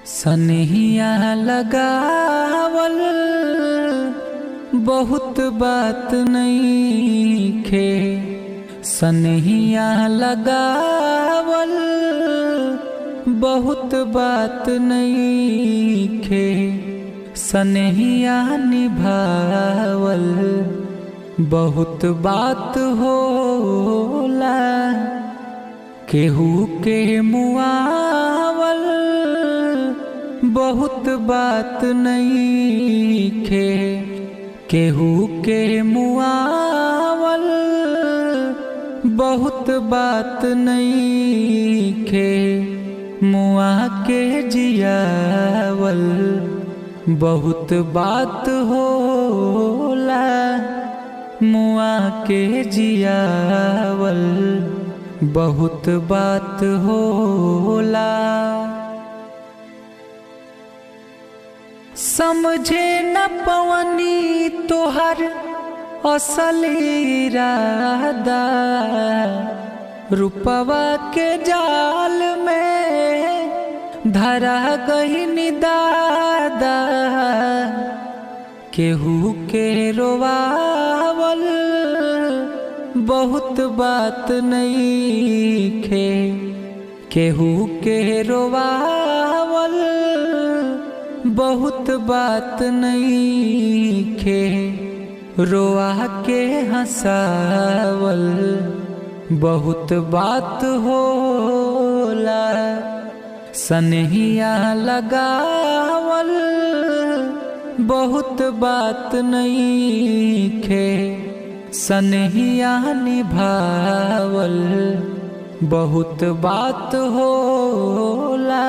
सनहिया लगावल बहुत बात नइखे। सनहिया लगावल बहुत बात नइखे। सनहिया निभावल बहुत बात होला। केहू के मुआवल बहुत बात नइखे। केहू के मुआवल बहुत बात नइखे। मुआ के जियावल बहुत बात होला। मुआ के जियावल बहुत बात होला। समझे न पवनी तोहर असल इरादा। रुपवा के जाल में धरा गई दादा। केहू के रोवावल बहुत बात नइखे। केहू के रोवावल बहुत बात नइखे। रोआ के हंसावल बहुत बात होला। सनहिया लगावल बहुत बात नइखे। सनहिया निभावल बहुत बात होला।